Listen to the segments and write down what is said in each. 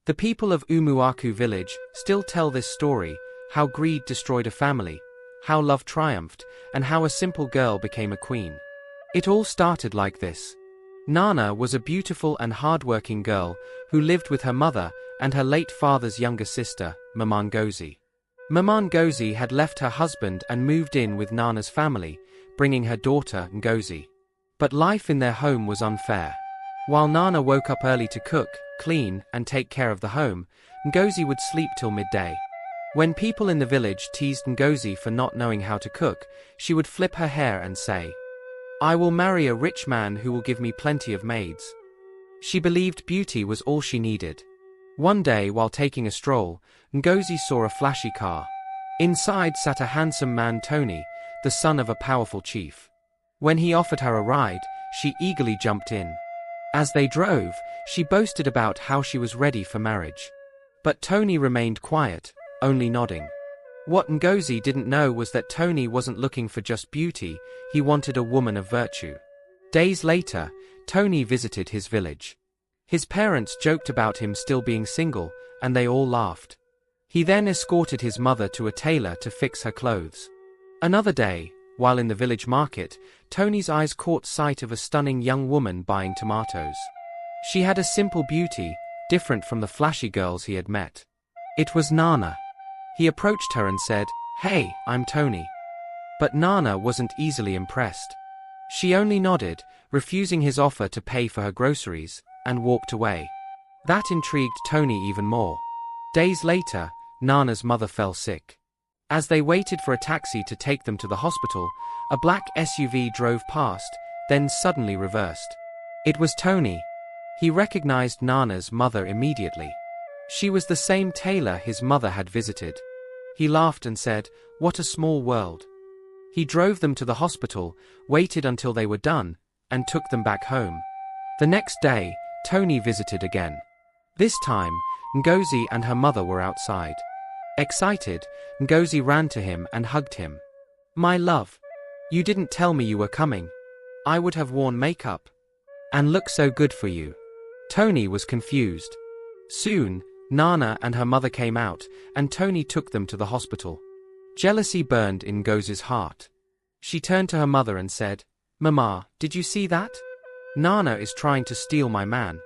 The people of Umuaku village still tell this story, how greed destroyed a family, how love triumphed, and how a simple girl became a queen. It all started like this. Nana was a beautiful and hard-working girl who lived with her mother and her late father's younger sister, Maman Ngozi. Maman Ngozi had left her husband and moved in with Nana's family, bringing her daughter Ngozi. But life in their home was unfair. While Nana woke up early to cook, clean, and take care of the home, Ngozi would sleep till midday. When people in the village teased Ngozi for not knowing how to cook, she would flip her hair and say, "I will marry a rich man who will give me plenty of maids." She believed beauty was all she needed. One day, while taking a stroll, Ngozi saw a flashy car. Inside sat a handsome man, Tony, the son of a powerful chief. When he offered her a ride, she eagerly jumped in. As they drove, she boasted about how she was ready for marriage. But Tony remained quiet, only nodding. What Ngozi didn't know was that Tony wasn't looking for just beauty, he wanted a woman of virtue. Days later, Tony visited his village. His parents joked about him still being single, and they all laughed. He then escorted his mother to a tailor to fix her clothes. Another day, while in the village market, Tony's eyes caught sight of a stunning young woman buying tomatoes. She had a simple beauty, different from the flashy girls he had met. It was Nana. He approached her and said, "Hey, I'm Tony." But Nana wasn't easily impressed. She only nodded, refusing his offer to pay for her groceries, and walked away. That intrigued Tony even more. Days later, Nana's mother fell sick. As they waited for a taxi to take them to the hospital, a black SUV drove past, then suddenly reversed. It was Tony. He recognized Nana's mother immediately. She was the same tailor his mother had visited. He laughed and said, "What a small world." He drove them to the hospital, waited until they were done, and took them back home. The next day, Tony visited again. This time, Ngozi and her mother were outside. Excited, Ngozi ran to him and hugged him. "My love. You didn't tell me you were coming. I would have worn makeup. And look so good for you." Tony was confused. Soon, Nana and her mother came out, and Tony took them to the hospital. Jealousy burned in Ngozi's heart. She turned to her mother and said, "Mama, did you see that? Nana is trying to steal my man."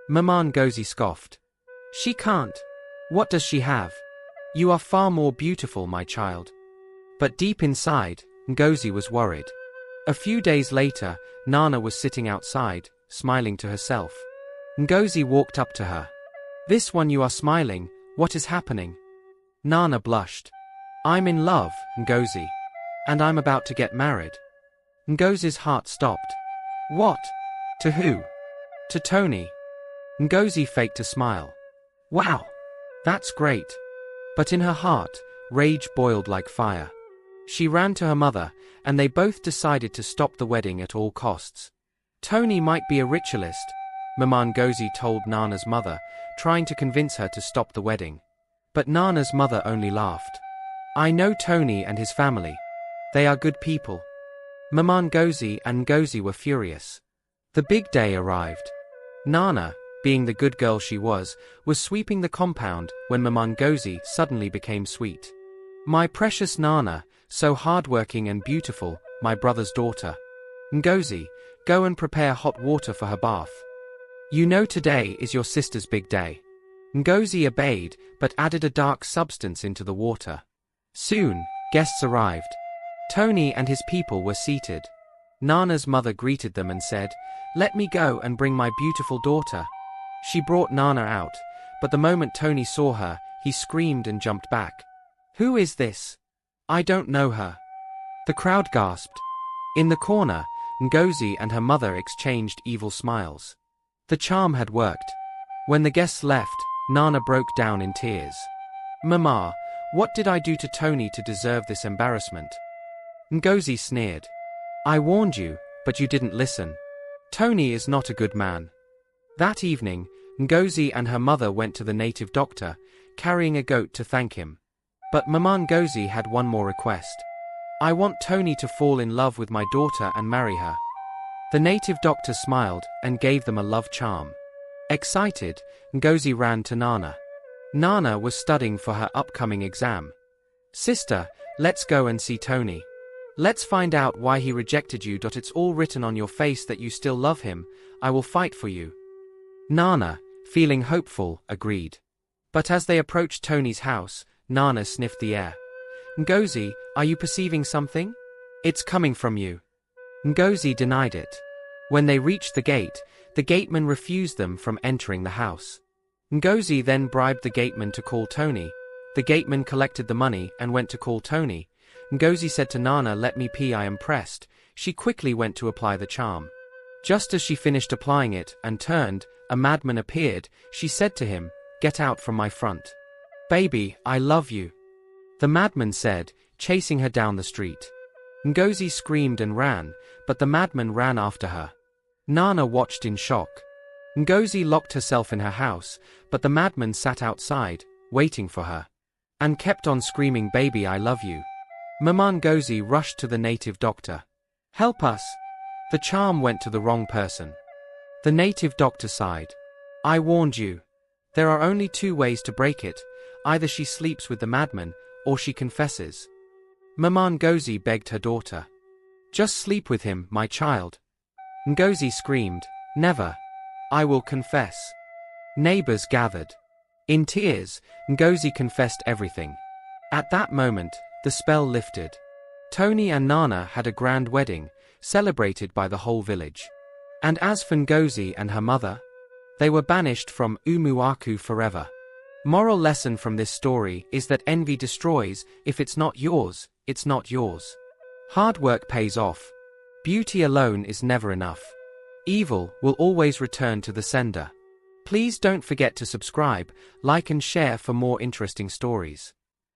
Maman Ngozi scoffed. "She can't. What does she have? You are far more beautiful, my child." But deep inside, Ngozi was worried. A few days later, Nana was sitting outside, smiling to herself. Ngozi walked up to her. "This one you are smiling, what is happening?" Nana blushed. "I'm in love, Ngozi. And I'm about to get married." Ngozi's heart stopped. "What? To who?" "To Tony." Ngozi faked a smile. "Wow. That's great." But in her heart, rage boiled like fire. She ran to her mother, and they both decided to stop the wedding at all costs. "Tony might be a ritualist," Maman Ngozi told Nana's mother, trying to convince her to stop the wedding. But Nana's mother only laughed. "I know Tony and his family. They are good people." Maman Ngozi and Ngozi were furious. The big day arrived. Nana, being the good girl she was sweeping the compound when Maman Ngozi suddenly became sweet. "My precious Nana, so hardworking and beautiful, my brother's daughter. Ngozi, go and prepare hot water for her bath. You know today is your sister's big day." Ngozi obeyed, but added a dark substance into the water. Soon, guests arrived. Tony and his people were seated. Nana's mother greeted them and said, "Let me go and bring my beautiful daughter." She brought Nana out, but the moment Tony saw her, he screamed and jumped back. "Who is this? I don't know her." The crowd gasped. In the corner, Ngozi and her mother exchanged evil smiles. The charm had worked. When the guests left, Nana broke down in tears. "Mama, what did I do to Tony to deserve this embarrassment?" Ngozi sneered. "I warned you, but you didn't listen. Tony is not a good man." That evening, Ngozi and her mother went to the native doctor, carrying a goat to thank him. But Maman Ngozi had one more request. "I want Tony to fall in love with my daughter and marry her." The native doctor smiled and gave them a love charm. Excited, Ngozi ran to Nana. Nana was studying for her upcoming exam. Sister, let's go and see Tony. Let's find out why he rejected you. It's all written on your face that you still love him. I will fight for you. Nana, feeling hopeful, agreed. But as they approached Tony's house, Nana sniffed the air. Ngozi, are you perceiving something? It's coming from you. Ngozi denied it. When they reached the gateman refused them from entering the house. Ngozi then bribed the gateman to call Tony. The gateman collected the money and went to call Tony. Ngozi said to Nana, let me pee, I am pressed. She quickly went to apply the charm. Just as she finished applying it and turned, a madman appeared. She said to him, get out from my front. Baby, I love you. The madman said, chasing her down the street. Ngozi screamed and ran, but the madman ran after her. Nana watched in shock. Ngozi locked herself in her house, but the madman sat outside, waiting for her. And kept on screaming, baby, I love you. Mama Ngozi rushed to the native doctor. Help us. The charm went to the wrong person. The native doctor sighed. I warned you. There are only two ways to break it. Either she sleeps with the madman, or she confesses. Mama Ngozi begged her daughter. Just sleep with him, my child. Ngozi screamed, never. I will confess. Neighbors gathered. In tears, Ngozi confessed everything. At that moment, the spell lifted. Tony and Nana had a grand wedding, celebrated by the whole village. And as for Ngozi and her mother, they were banished from Umuaku forever. Moral lesson from this story is that envy destroys. If it's not yours, it's not yours. Hard work pays off. Beauty alone is never enough. Evil will always return to the sender. Please don't forget to subscribe, like and share for more interesting stories.